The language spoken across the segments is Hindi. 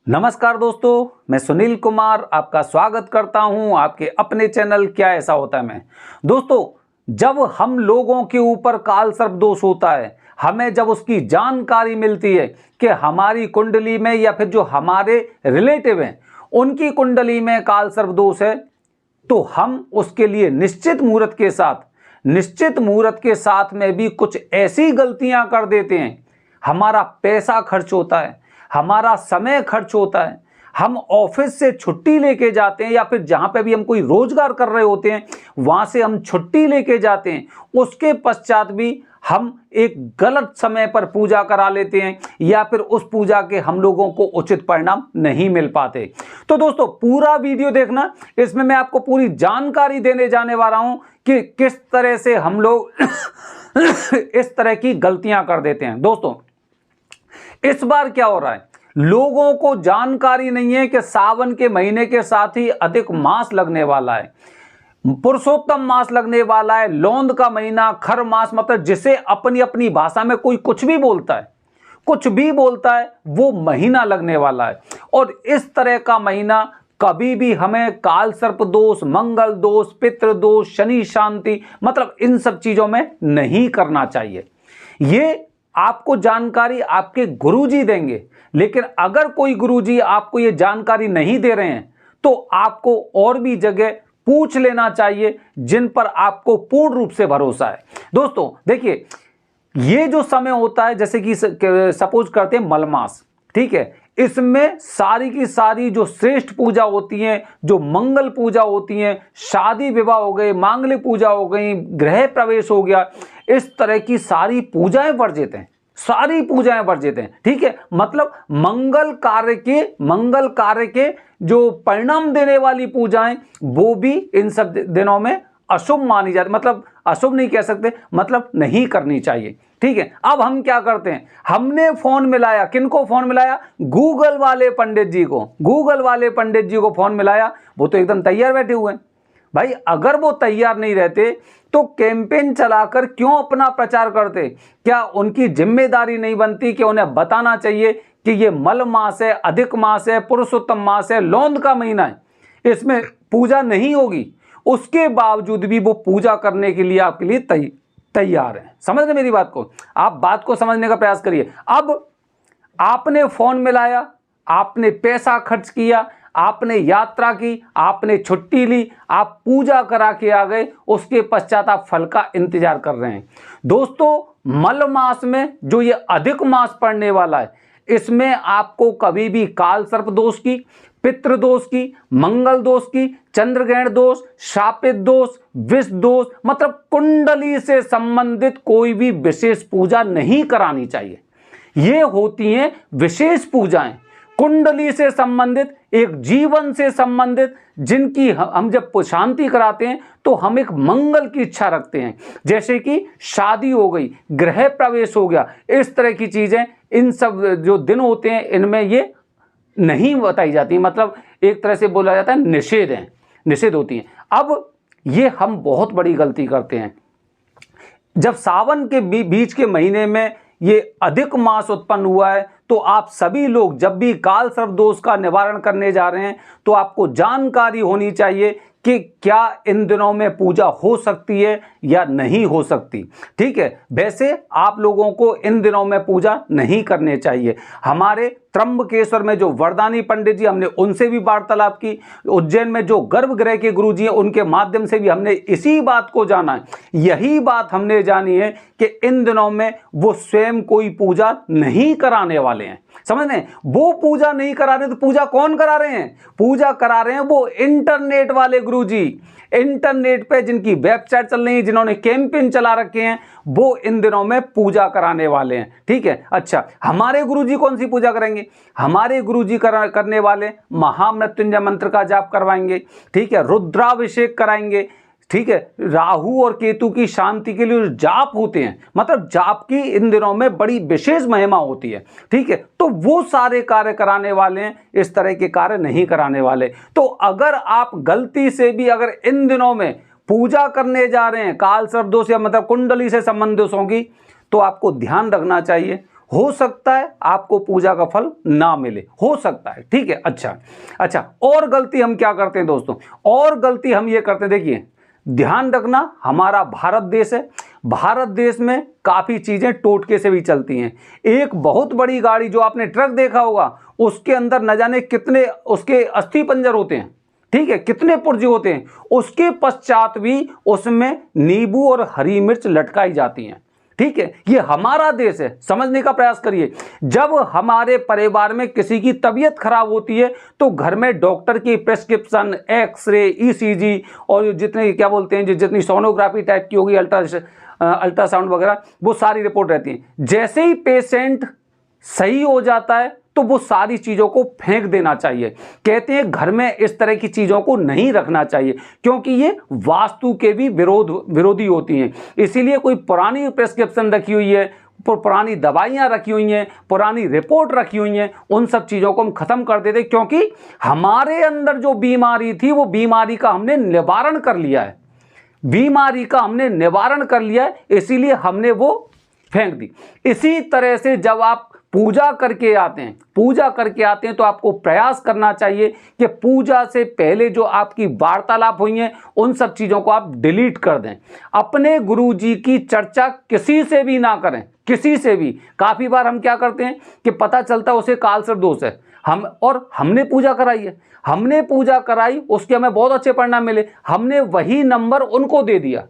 नमस्कार दोस्तों, मैं सुनील कुमार आपका स्वागत करता हूं आपके अपने चैनल क्या ऐसा होता है में। दोस्तों, जब हम लोगों के ऊपर काल सर्प दोष होता है, हमें जब उसकी जानकारी मिलती है कि हमारी कुंडली में या फिर जो हमारे रिलेटिव हैं उनकी कुंडली में काल सर्प दोष है, तो हम उसके लिए निश्चित मुहूर्त के साथ में भी कुछ ऐसी गलतियां कर देते हैं। हमारा पैसा खर्च होता है, हमारा समय खर्च होता है, हम ऑफिस से छुट्टी लेके जाते हैं या फिर जहां पे भी हम कोई रोजगार कर रहे होते हैं वहां से हम छुट्टी लेके जाते हैं, उसके पश्चात भी हम एक गलत समय पर पूजा करा लेते हैं या फिर उस पूजा के हम लोगों को उचित परिणाम नहीं मिल पाते। तो दोस्तों, पूरा वीडियो देखना, इसमें मैं आपको पूरी जानकारी देने जाने वाला हूं कि किस तरह से हम लोग इस तरह की गलतियां कर देते हैं। दोस्तों, इस बार क्या हो रहा है, लोगों को जानकारी नहीं है कि सावन के महीने के साथ ही अधिक मास लगने वाला है, पुरुषोत्तम मास लगने वाला है, लौंद का महीना, खर मास, मतलब जिसे अपनी अपनी भाषा में कोई कुछ भी बोलता है वो महीना लगने वाला है। और इस तरह का महीना कभी भी हमें काल सर्प दोष, मंगल दोष, पितृ दोष, शनि शांति, मतलब इन सब चीजों में नहीं करना चाहिए। ये आपको जानकारी आपके गुरुजी देंगे, लेकिन अगर कोई गुरुजी आपको ये जानकारी नहीं दे रहे हैं तो आपको और भी जगह पूछ लेना चाहिए जिन पर आपको पूर्ण रूप से भरोसा है। दोस्तों देखिए, ये जो समय होता है, जैसे कि सपोज करते हैं मलमास, ठीक है, इसमें सारी की सारी जो श्रेष्ठ पूजा होती हैं, जो मंगल पूजा होती हैं, शादी विवाह हो गए, मांगलिक पूजा हो गई, गृह प्रवेश हो गया, इस तरह की सारी पूजाएं वर्जित हैं, ठीक है। मतलब मंगल कार्य के जो परिणाम देने वाली पूजाएं वो भी इन सब दिनों में अशुभ मानी जाती, मतलब अशुभ नहीं कह सकते, मतलब नहीं करनी चाहिए, ठीक है। अब हम क्या करते हैं, हमने फोन मिलाया, किनको फोन मिलाया, गूगल वाले पंडित जी को फोन मिलाया। वो तो एकदम तैयार बैठे हुए हैं भाई। अगर वो तैयार नहीं रहते तो कैंपेन चलाकर क्यों अपना प्रचार करते? क्या उनकी जिम्मेदारी नहीं बनती कि उन्हें बताना चाहिए कि ये मल मास है, अधिक मास है, पुरुषोत्तम मास है, लौंद का महीना है, इसमें पूजा नहीं होगी, उसके बावजूद भी वो पूजा करने के लिए आपके लिए तैयार है। समझ रहे मेरी बात को? आप बात को समझने का प्रयास करिए। अब आपने फोन मिलाया, आपने पैसा खर्च किया, आपने यात्रा की, आपने छुट्टी ली, आप पूजा करा के आ गए, उसके पश्चात आप फल का इंतजार कर रहे हैं। दोस्तों, मल मास में जो ये अधिक मास पड़ने वाला है, इसमें आपको कभी भी काल सर्प दोष की, पितृ दोष की, मंगल दोष की, चंद्रग्रहण दोष, शापित दोष, विष दोष, मतलब कुंडली से संबंधित कोई भी विशेष पूजा नहीं करानी चाहिए। ये होती हैं विशेष पूजाएं, कुंडली से संबंधित, एक जीवन से संबंधित, जिनकी हम जब शांति कराते हैं तो हम एक मंगल की इच्छा रखते हैं, जैसे कि शादी हो गई, गृह प्रवेश हो गया, इस तरह की चीजें, इन सब जो दिन होते हैं इनमें ये नहीं बताई जाती, मतलब एक तरह से बोला जाता है निषेध होती हैं। अब ये हम बहुत बड़ी गलती करते हैं। जब सावन के बीच के महीने में ये अधिक मास उत्पन्न हुआ है, तो आप सभी लोग जब भी काल सर्प दोष का निवारण करने जा रहे हैं तो आपको जानकारी होनी चाहिए कि क्या इन दिनों में पूजा हो सकती है या नहीं हो सकती, ठीक है। वैसे आप लोगों को इन दिनों में पूजा नहीं करनी चाहिए। हमारे त्र्यंबकेश्वर में जो वरदानी पंडित जी, हमने उनसे भी वार्तालाप की, उज्जैन में जो गर्भगृह के गुरुजी हैं उनके माध्यम से भी हमने इसी बात को जाना है। यही बात हमने जानी है कि इन दिनों में वो स्वयं कोई पूजा नहीं कराने वाले हैं। समझ रहे हैं? वो पूजा नहीं करा रहे तो पूजा कौन करा रहे हैं? पूजा करा रहे हैं वो इंटरनेट वाले गुरुजी, इंटरनेट पे जिनकी वेबसाइट चल रही है, जिन्होंने कैंपेन चला रखे हैं, वो इन दिनों में पूजा कराने वाले हैं, ठीक है। अच्छा, हमारे गुरुजी कौन सी पूजा करेंगे? हमारे गुरुजी करने वाले महामृत्युंजय मंत्र का जाप करवाएंगे, ठीक है, रुद्राभिषेक कराएंगे, ठीक है। राहु और केतु की शांति के लिए जो जाप होते हैं, मतलब जाप की इन दिनों में बड़ी विशेष महिमा होती है, ठीक है। तो वो सारे कार्य कराने वाले हैं, इस तरह के कार्य नहीं कराने वाले। तो अगर आप गलती से भी अगर इन दिनों में पूजा करने जा रहे हैं काल सर्प दोष या मतलब कुंडली से संबंधित होगी, तो आपको ध्यान रखना चाहिए। हो सकता है आपको पूजा का फल ना मिले, हो सकता है, ठीक है। अच्छा, और गलती हम क्या करते हैं दोस्तों, और गलती हम ये करते हैं, देखिए ध्यान रखना, हमारा भारत देश है, भारत देश में काफी चीजें टोटके से भी चलती हैं। एक बहुत बड़ी गाड़ी जो आपने ट्रक देखा होगा, उसके अंदर न जाने कितने उसके अस्थि पंजर होते हैं, ठीक है, कितने पुर्जे होते हैं, उसके पश्चात भी उसमें नींबू और हरी मिर्च लटकाई जाती हैं, ठीक है। ये हमारा देश है, समझने का प्रयास करिए। जब हमारे परिवार में किसी की तबीयत खराब होती है तो घर में डॉक्टर की प्रेस्क्रिप्शन, एक्सरे, ईसीजी और जितने क्या बोलते हैं, जितनी सोनोग्राफी टाइप की होगी, अल्ट्रासाउंड वगैरह, वो सारी रिपोर्ट रहती है। जैसे ही पेशेंट सही हो जाता है तो वो सारी चीजों को फेंक देना चाहिए। कहते हैं घर में इस तरह की चीजों को नहीं रखना चाहिए, क्योंकि ये वास्तु के भी विरोधी होती हैं। इसीलिए कोई पुरानी प्रेस्क्रिप्शन रखी हुई है, पुरानी दवाइयां रखी हुई हैं, पुरानी रिपोर्ट रखी हुई हैं, उन सब चीजों को हम खत्म कर देते, क्योंकि हमारे अंदर जो बीमारी थी वो बीमारी का हमने निवारण कर लिया है, बीमारी का हमने निवारण कर लिया है, इसीलिए हमने वो फेंक दी। इसी तरह से जब आप पूजा करके आते हैं, पूजा करके आते हैं तो आपको प्रयास करना चाहिए कि पूजा से पहले जो आपकी वार्तालाप हुई हैं उन सब चीज़ों को आप डिलीट कर दें। अपने गुरुजी की चर्चा किसी से भी ना करें, किसी से भी। काफ़ी बार हम क्या करते हैं कि पता चलता है उसे कालसर्प दोष है, हमने पूजा कराई है, हमने पूजा कराई, उसके हमें बहुत अच्छे परिणाम मिले, हमने वही नंबर उनको दे दिया,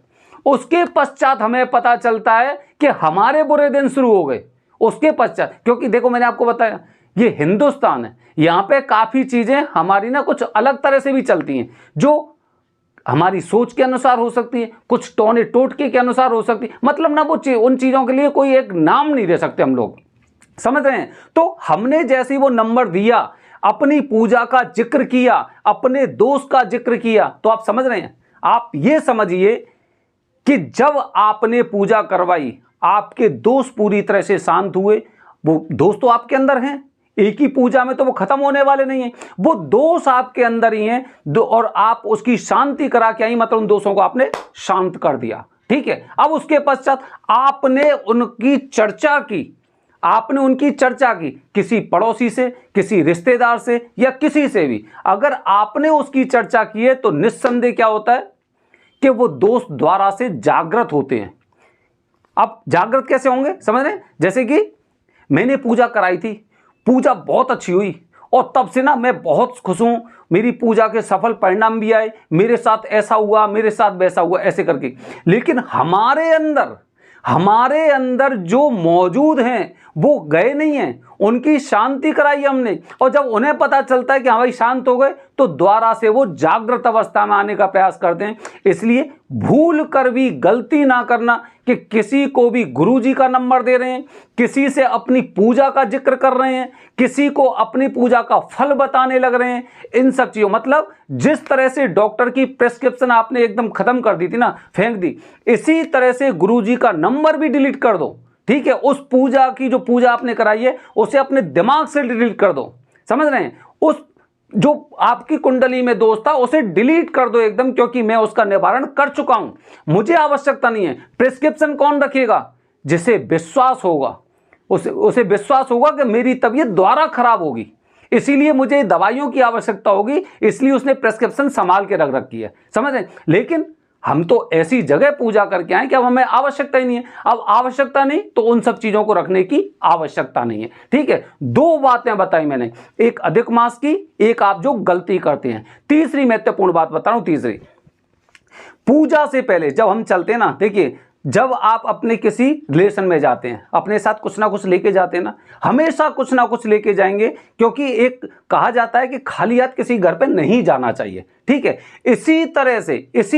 उसके पश्चात हमें पता चलता है कि हमारे बुरे दिन शुरू हो गए उसके पश्चात। क्योंकि देखो मैंने आपको बताया ये हिंदुस्तान है, यहाँ पे काफ़ी चीज़ें हमारी ना कुछ अलग तरह से भी चलती हैं, जो हमारी सोच के अनुसार हो सकती है, कुछ टोने टोटके के अनुसार हो सकती है, मतलब ना वो उन चीज़ों के लिए कोई एक नाम नहीं दे सकते हम लोग, समझ रहे हैं। तो हमने जैसे ही वो नंबर दिया, अपनी पूजा का जिक्र किया, अपने दोस्त का जिक्र किया, तो आप समझ रहे हैं, आप ये समझिए कि जब आपने पूजा करवाई, आपके दोष पूरी तरह से शांत हुए। वो दोष तो आपके अंदर हैं, एक ही पूजा में तो वो खत्म होने वाले नहीं हैं, वो दोष आपके अंदर ही हैं, और आप उसकी शांति करा के आई, मतलब उन दोषों को आपने शांत कर दिया, ठीक है। अब उसके पश्चात आपने उनकी चर्चा की, आपने उनकी चर्चा की किसी पड़ोसी से, किसी रिश्तेदार से या किसी से भी, अगर आपने उसकी चर्चा की है तो निस्संदेह क्या होता है कि वो दोष द्वारा से जागृत होते हैं। अब जागृत कैसे होंगे समझ रहे हैं, जैसे कि मैंने पूजा कराई थी, पूजा बहुत अच्छी हुई और तब से ना मैं बहुत खुश हूं, मेरी पूजा के सफल परिणाम भी आए, मेरे साथ ऐसा हुआ, मेरे साथ वैसा हुआ, ऐसे करके। लेकिन हमारे अंदर जो मौजूद हैं वो गए नहीं हैं, उनकी शांति कराई हमने, और जब उन्हें पता चलता है कि हाँ भाई शांत हो गए तो द्वारा से वो जागृत अवस्था में आने का प्रयास करते हैं। इसलिए भूल कर भी गलती ना करना कि किसी को भी गुरुजी का नंबर दे रहे हैं, किसी से अपनी पूजा का जिक्र कर रहे हैं, किसी को अपनी पूजा का फल बताने लग रहे हैं, इन सब चीज़ों, मतलब जिस तरह से डॉक्टर की प्रेस्क्रिप्शन आपने एकदम खत्म कर दी थी ना, फेंक दी, इसी तरह से गुरुजी का नंबर भी डिलीट कर दो, ठीक है। उस पूजा की जो पूजा आपने कराई है उसे अपने दिमाग से डिलीट कर दो, समझ रहे हैं। उस जो आपकी कुंडली में दोष था उसे डिलीट कर दो एकदम, क्योंकि मैं उसका निवारण कर चुका हूं, मुझे आवश्यकता नहीं है। प्रिस्क्रिप्शन कौन रखेगा? जिसे विश्वास होगा, उसे विश्वास होगा कि मेरी तबीयत दोबारा खराब होगी, इसीलिए मुझे दवाइयों की आवश्यकता होगी, इसलिए उसने प्रिस्क्रिप्शन संभाल के रख रखी है, समझ रहे हैं। लेकिन हम तो ऐसी जगह पूजा करके आए कि अब हमें आवश्यकता ही नहीं है। अब आवश्यकता नहीं तो उन सब चीजों को रखने की आवश्यकता नहीं है, ठीक है। दो बातें बताई मैंने, एक अधिक मास की, एक आप जो गलती करते हैं। तीसरी महत्वपूर्ण बात बता रहा हूं, तीसरी, पूजा से पहले जब हम चलते हैं ना, देखिए जब आप अपने किसी रिलेशन में जाते हैं, अपने साथ कुछ ना कुछ लेके जाते हैं ना, हमेशा कुछ ना कुछ लेके जाएंगे, क्योंकि एक कहा जाता है कि खाली हाथ किसी घर पे नहीं जाना चाहिए, ठीक है। इसी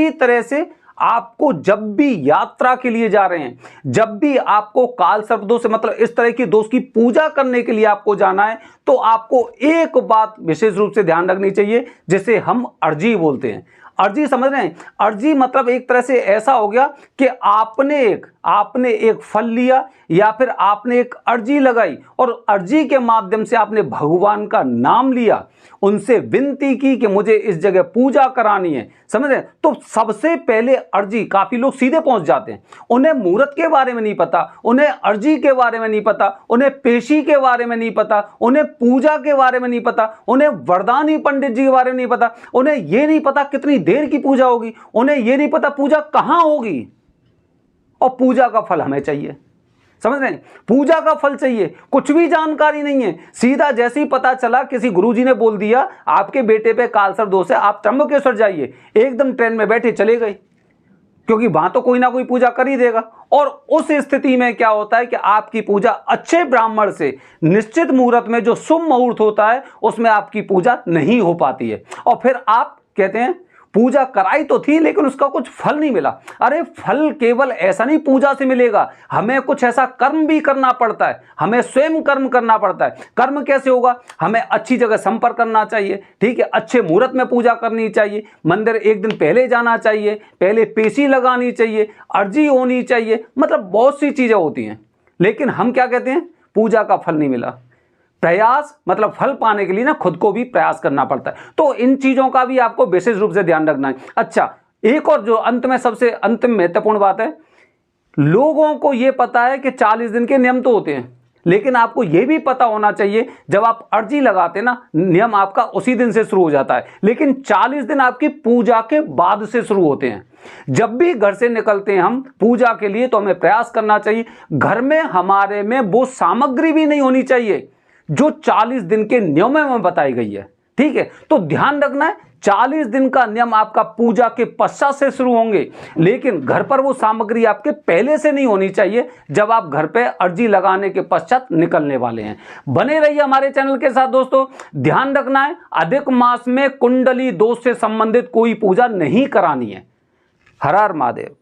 तरह से आपको जब भी यात्रा के लिए जा रहे हैं, जब भी आपको काल सर्प दोष से मतलब इस तरह की दोष की पूजा करने के लिए आपको जाना है, तो आपको एक बात विशेष रूप से ध्यान रखनी चाहिए, जिसे हम अर्जी बोलते हैं। अर्जी समझ रहे हैं? अर्जी मतलब एक तरह से ऐसा हो गया कि आपने एक फल लिया या फिर आपने एक अर्जी लगाई और अर्जी के माध्यम से आपने भगवान का नाम लिया, उनसे विनती की कि मुझे इस जगह पूजा करानी है, समझ रहे हैं? तो सबसे पहले अर्जी, काफी लोग सीधे पहुंच जाते हैं, उन्हें मुहूर्त के बारे में नहीं पता, उन्हें अर्जी के बारे में नहीं पता, उन्हें पेशी के बारे में नहीं पता, उन्हें पूजा के बारे में नहीं पता, उन्हें वरदानी पंडित जी के बारे में नहीं पता, उन्हें यह नहीं पता कितनी देर की पूजा होगी, उन्हें यह नहीं पता पूजा कहां होगी। और पूजा का फल हमें चाहिए, समझ रहे हैं? पूजा का फल चाहिए, कुछ भी जानकारी नहीं है। सीधा जैसे ही पता चला, किसी गुरुजी ने बोल दिया आपके बेटे पे कालसर्प दोष है, आप त्र्यंबकेश्वर जाइए, एकदम ट्रेन में बैठे चले गए, क्योंकि वहां तो कोई ना कोई पूजा कर ही देगा। और उस स्थिति में क्या होता है कि आपकी पूजा अच्छे ब्राह्मण से निश्चित मुहूर्त में, जो शुभ मुहूर्त होता है, उसमें आपकी पूजा नहीं हो पाती है। और फिर आप कहते हैं पूजा कराई तो थी लेकिन उसका कुछ फल नहीं मिला। अरे फल केवल ऐसा नहीं पूजा से मिलेगा, हमें कुछ ऐसा कर्म भी करना पड़ता है, हमें स्वयं कर्म करना पड़ता है। कर्म कैसे होगा? हमें अच्छी जगह संपर्क करना चाहिए, ठीक है, अच्छे मुहूर्त में पूजा करनी चाहिए, मंदिर एक दिन पहले जाना चाहिए, पहले पेशी लगानी चाहिए, अर्जी होनी चाहिए, मतलब बहुत सी चीजें होती हैं। लेकिन हम क्या कहते हैं? पूजा का फल नहीं मिला। प्रयास मतलब फल पाने के लिए ना खुद को भी प्रयास करना पड़ता है। तो इन चीजों का भी आपको विशेष रूप से ध्यान रखना है। अच्छा, एक और जो अंत में सबसे अंतिम महत्वपूर्ण बात है, लोगों को यह पता है कि 40 दिन के नियम तो होते हैं, लेकिन आपको यह भी पता होना चाहिए जब आप अर्जी लगाते ना, नियम आपका उसी दिन से शुरू हो जाता है, लेकिन 40 दिन आपकी पूजा के बाद से शुरू होते हैं। जब भी घर से निकलते हैं हम पूजा के लिए, तो हमें प्रयास करना चाहिए घर में हमारे में वो सामग्री भी नहीं होनी चाहिए जो 40 दिन के नियमों में बताई गई है, ठीक है? तो ध्यान रखना है, 40 दिन का नियम आपका पूजा के पश्चात से शुरू होंगे, लेकिन घर पर वो सामग्री आपके पहले से नहीं होनी चाहिए जब आप घर पे अर्जी लगाने के पश्चात निकलने वाले हैं। बने रहिए हमारे चैनल के साथ दोस्तों। ध्यान रखना है, अधिक मास में कुंडली दोष से संबंधित कोई पूजा नहीं करानी है। हर हर महादेव।